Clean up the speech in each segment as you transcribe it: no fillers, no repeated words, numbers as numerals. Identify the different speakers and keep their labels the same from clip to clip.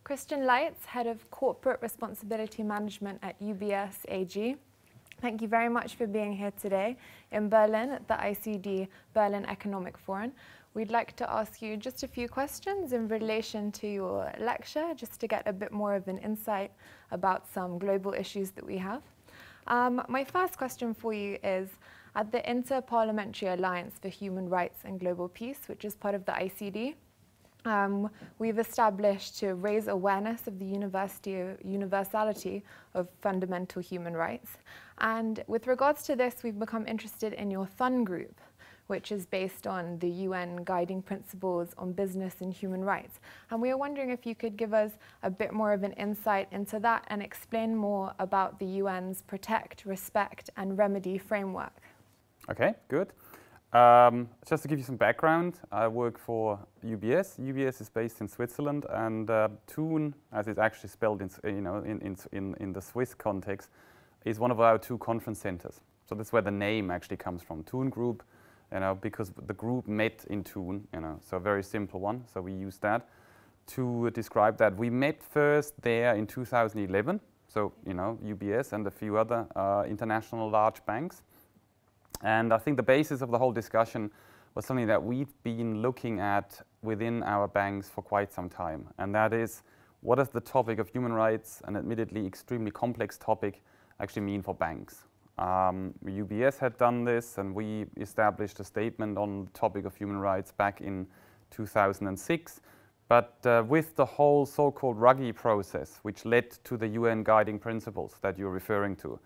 Speaker 1: Christian Leitz, Head of Corporate Responsibility Management at UBS AG. Thank you very much for being here today in Berlin at the ICD Berlin Economic Forum. We'd like to ask you just a few questions in relation to your lecture, just to get a bit more of an insight about some global issues that we have. My first question for you is, at the Inter-Parliamentary Alliance for Human Rights and Global Peace, which is part of the ICD, we've established to raise awareness of the universality of fundamental human rights. And with regards to this, we've become interested in your Thun group, which is based on the UN Guiding Principles on Business and Human Rights. And we are wondering if you could give us a bit more of an insight into that and explain more about the UN's Protect, Respect and Remedy framework.
Speaker 2: Okay, good. Just to give you some background, I work for UBS. UBS is based in Switzerland, and Thun, as it's actually spelled in the Swiss context, is one of our two conference centers. So that's where the name actually comes from, Thun Group, because the group met in Thun, so a very simple one. So we use that to describe that. We met first there in 2011, so UBS and a few other international large banks. And I think the basis of the whole discussion was something that we've been looking at within our banks for quite some time. And that is, what does the topic of human rights, an admittedly extremely complex topic, actually mean for banks? UBS had done this, and we established a statement on the topic of human rights back in 2006. But with the whole so-called Ruggie process, which led to the UN Guiding Principles that you're referring to,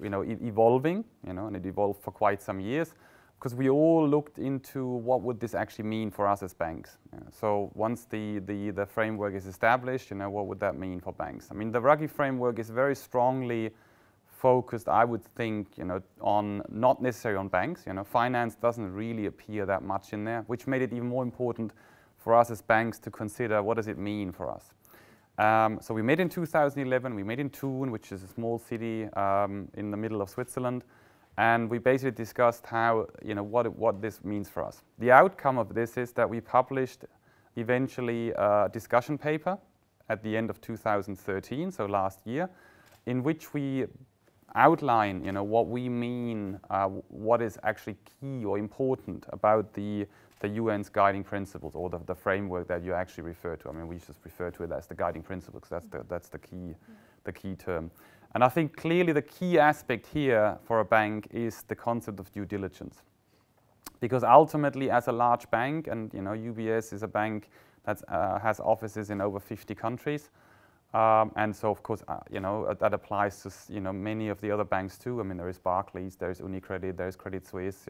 Speaker 2: evolving, and it evolved for quite some years, because we all looked into what would this actually mean for us as banks. So once the framework is established, what would that mean for banks? I mean, the Ruggie framework is very strongly focused, I would think, on not necessarily on banks. Finance doesn't really appear that much in there, which made it even more important for us as banks to consider what does it mean for us. So we met in 2011, we met in Thun, which is a small city in the middle of Switzerland, and we basically discussed how, what this means for us. The outcome of this is that we published eventually a discussion paper at the end of 2013, so last year, in which we outline, what we mean, what is actually key or important about the UN's guiding principles, or the framework that you actually refer to. I mean, we just refer to it as the guiding principles, because that's the key term. And I think clearly the key aspect here for a bank is the concept of due diligence. Because ultimately, as a large bank, and UBS is a bank that has offices in over 50 countries, and so of course, that applies to many of the other banks too. I mean, there is Barclays, there is UniCredit, there is Credit Suisse.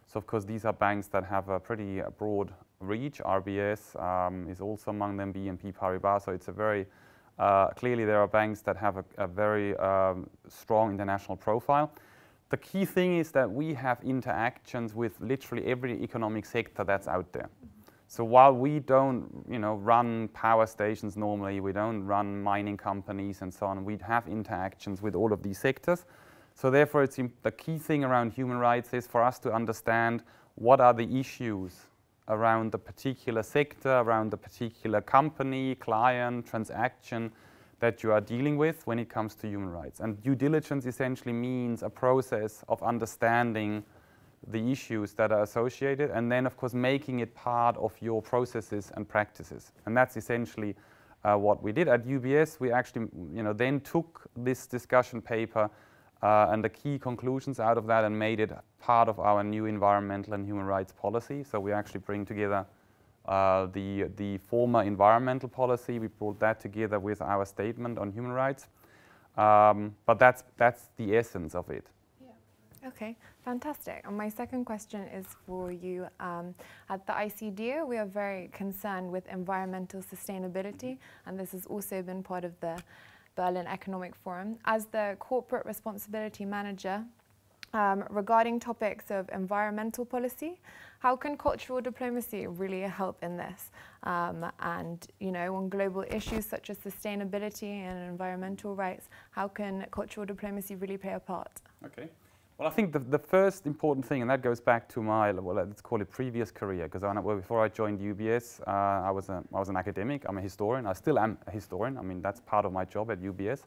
Speaker 2: So of course, these are banks that have a pretty broad reach. RBS is also among them, BNP Paribas. So it's a very clearly there are banks that have a very strong international profile. The key thing is that we have interactions with literally every economic sector that's out there. So while we don't, run power stations normally, we don't run mining companies and so on, we have interactions with all of these sectors. So therefore, the key thing around human rights is for us to understand what are the issues around the particular sector, around the particular company, client, transaction that you are dealing with when it comes to human rights. And due diligence essentially means a process of understanding the issues that are associated, and then of course making it part of your processes and practices. And that's essentially what we did at UBS. We actually then took this discussion paper and the key conclusions out of that and made it part of our new environmental and human rights policy. So we actually bring together the former environmental policy. We brought that together with our statement on human rights. But that's the essence of it.
Speaker 1: Yeah. Okay, fantastic. And my second question is for you. At the ICD, we are very concerned with environmental sustainability, and this has also been part of the Berlin Economic Forum. As the Corporate Responsibility Manager, regarding topics of environmental policy, how can cultural diplomacy really help in this? And on global issues such as sustainability and environmental rights, how can cultural diplomacy really play a part?
Speaker 2: Okay. Well, I think the first important thing, and that goes back to my, well, let's call it previous career, because before I joined UBS, I was an academic. I'm a historian. I still am a historian. I mean, that's part of my job at UBS.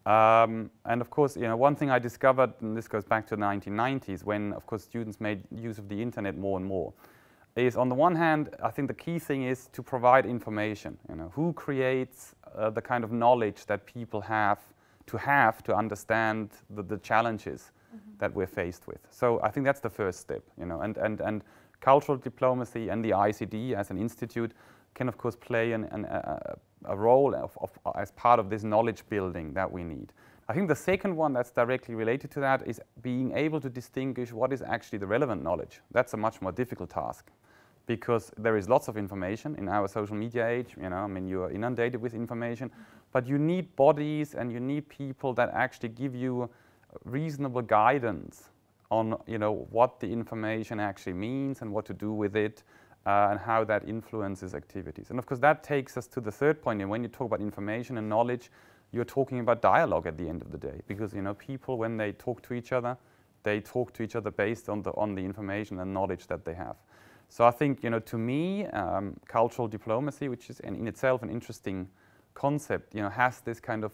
Speaker 2: And of course, one thing I discovered, and this goes back to the 1990s, when of course students made use of the internet more and more, is on the one hand, I think the key thing is to provide information. Who creates the kind of knowledge that people have to understand the challenges that we're faced with. So I think that's the first step, and cultural diplomacy and the ICD as an institute can of course play a role as part of this knowledge building that we need. I think the second one that's directly related to that is being able to distinguish what is actually the relevant knowledge. That's a much more difficult task, because there is lots of information in our social media age. I mean, you are inundated with information, but you need bodies and you need people that actually give you reasonable guidance on what the information actually means and what to do with it, and how that influences activities. And of course that takes us to the third point. And when you talk about information and knowledge, you're talking about dialogue at the end of the day, because people, when they talk to each other, they talk to each other based on the information and knowledge that they have. So I think to me, cultural diplomacy, which is in itself an interesting concept, has this kind of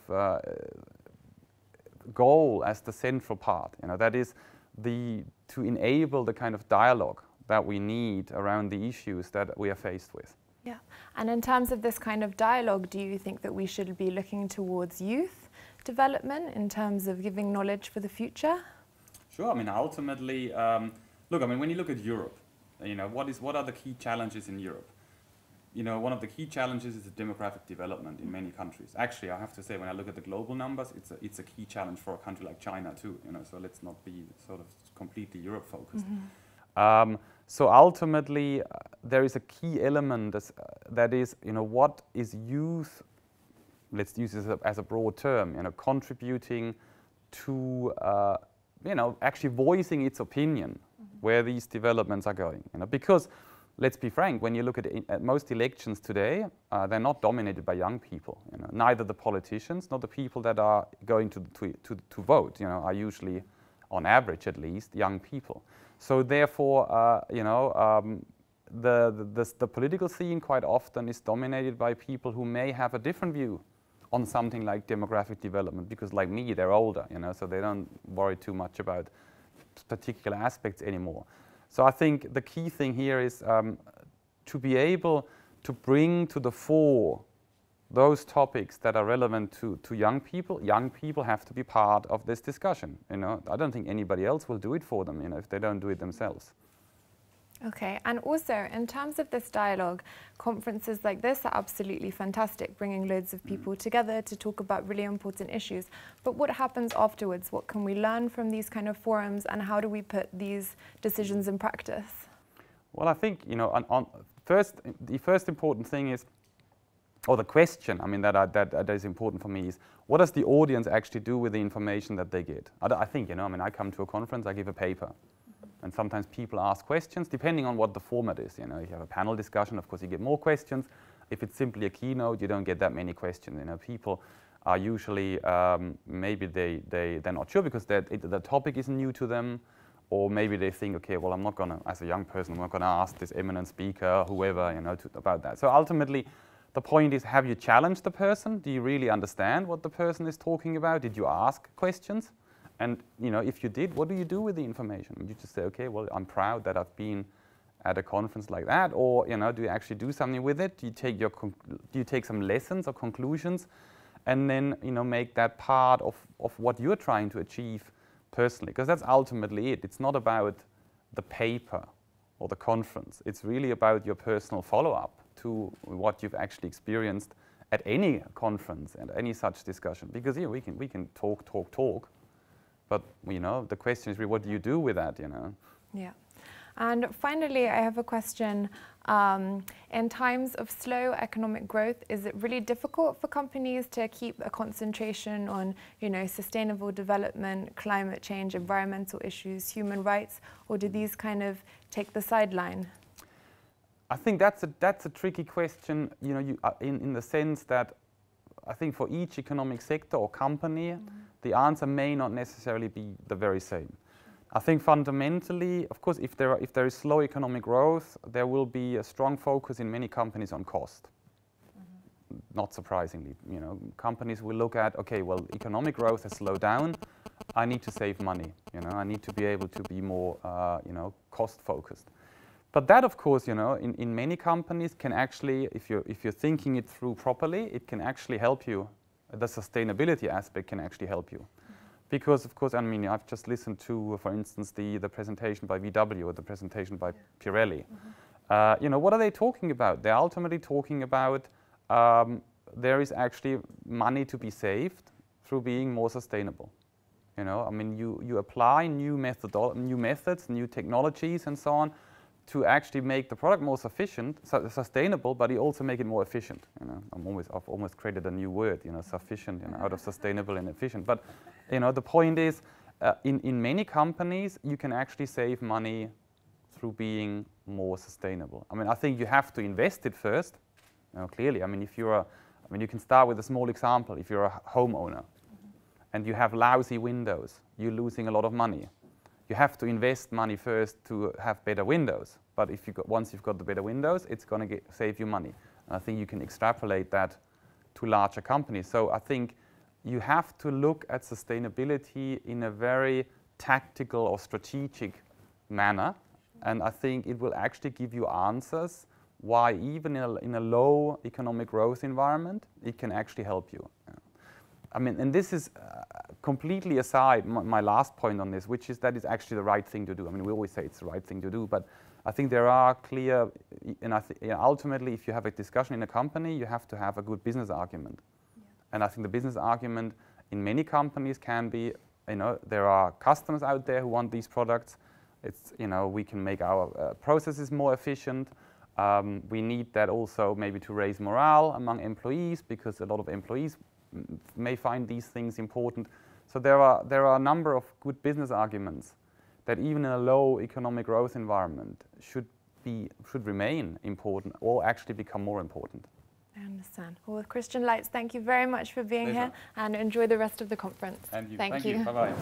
Speaker 2: goal as the central part. That is to enable the kind of dialogue that we need around the issues that we are faced with.
Speaker 1: Yeah, and in terms of this kind of dialogue, do you think that we should be looking towards youth development in terms of giving knowledge for the future?
Speaker 2: Sure. I mean, ultimately, look. I mean, when you look at Europe, what are the key challenges in Europe? One of the key challenges is the demographic development in many countries. Actually, I have to say, when I look at the global numbers, it's a key challenge for a country like China too. So let's not be sort of completely Europe focused. So ultimately, there is a key element that is, what is youth? Let's use this as a broad term. Contributing to, actually voicing its opinion where these developments are going. Because let's be frank, when you look at most elections today, they're not dominated by young people. Neither the politicians nor the people that are going to vote. Are usually, on average at least, young people. So therefore, the political scene quite often is dominated by people who may have a different view on something like demographic development, because like me, they're older, so they don't worry too much about particular aspects anymore. So I think the key thing here is to be able to bring to the fore those topics that are relevant to young people. Young people have to be part of this discussion. I don't think anybody else will do it for them, if they don't do it themselves.
Speaker 1: Okay, and also in terms of this dialogue, conferences like this are absolutely fantastic, bringing loads of people together to talk about really important issues. But what happens afterwards? What can we learn from these kind of forums, and how do we put these decisions in practice?
Speaker 2: Well, I think, the first important thing is, or the question, that is important for me is, what does the audience actually do with the information that they get? I think, I come to a conference, I give a paper. And sometimes people ask questions, depending on what the format is. If you have a panel discussion, of course you get more questions. If it's simply a keynote, you don't get that many questions. People are usually, maybe they're not sure because the topic is new to them, or maybe they think, okay, well, I'm not gonna, as a young person, I'm not gonna ask this eminent speaker, whoever, about that. So ultimately, the point is, have you challenged the person? Do you really understand what the person is talking about? Did you ask questions? And if you did, what do you do with the information? You just say, okay, well, I'm proud that I've been at a conference like that, or do you actually do something with it? Do you take some lessons or conclusions, and then make that part of what you're trying to achieve personally? Because that's ultimately it. It's not about the paper or the conference. It's really about your personal follow-up to what you've actually experienced at any conference and any such discussion. Because we can talk. But the question is really, what do you do with that?
Speaker 1: Yeah. And finally, I have a question. In times of slow economic growth, is it really difficult for companies to keep a concentration on, sustainable development, climate change, environmental issues, human rights, or do these kind of take the sideline?
Speaker 2: I think that's a tricky question. In the sense that I think for each economic sector or company, the answer may not necessarily be the very same. I think fundamentally, of course, if there is slow economic growth, there will be a strong focus in many companies on cost. Not surprisingly, companies will look at, okay, well, economic growth has slowed down. I need to save money. I need to be able to be more, cost focused. But that, of course, in many companies can actually, if you're thinking it through properly, it can actually help you. The sustainability aspect can actually help you. Because, of course, I mean, I've just listened to, for instance, the presentation by VW or the presentation by Pirelli. What are they talking about? They're ultimately talking about there is actually money to be saved through being more sustainable. I mean, you apply new methods, new technologies, and so on, to actually make the product more sustainable, but you also make it more efficient. I've almost created a new word, sufficient, out of sustainable and efficient. But the point is, in many companies, you can actually save money through being more sustainable. I mean, I think you have to invest it first. Clearly, I mean, you can start with a small example. If you're a homeowner and you have lousy windows, you're losing a lot of money. You have to invest money first to have better windows. But once you've got the better windows, it's going to save you money. And I think you can extrapolate that to larger companies. So I think you have to look at sustainability in a very tactical or strategic manner. And I think it will actually give you answers why even in a low economic growth environment, it can actually help you. I mean, and this is completely aside my last point on this, which is that it's actually the right thing to do. I mean, we always say it's the right thing to do, but I think there are clear, and ultimately, if you have a discussion in a company, you have to have a good business argument. Yeah. And I think the business argument in many companies can be, there are customers out there who want these products. It's, we can make our processes more efficient. We need that also maybe to raise morale among employees, because a lot of employees may find these things important. So there are a number of good business arguments that even in a low economic growth environment should remain important or actually become more important.
Speaker 1: I understand. Well, Christian Leitz, thank you very much for being here, and enjoy the rest of the conference.
Speaker 2: And you. Thank you. Bye-bye.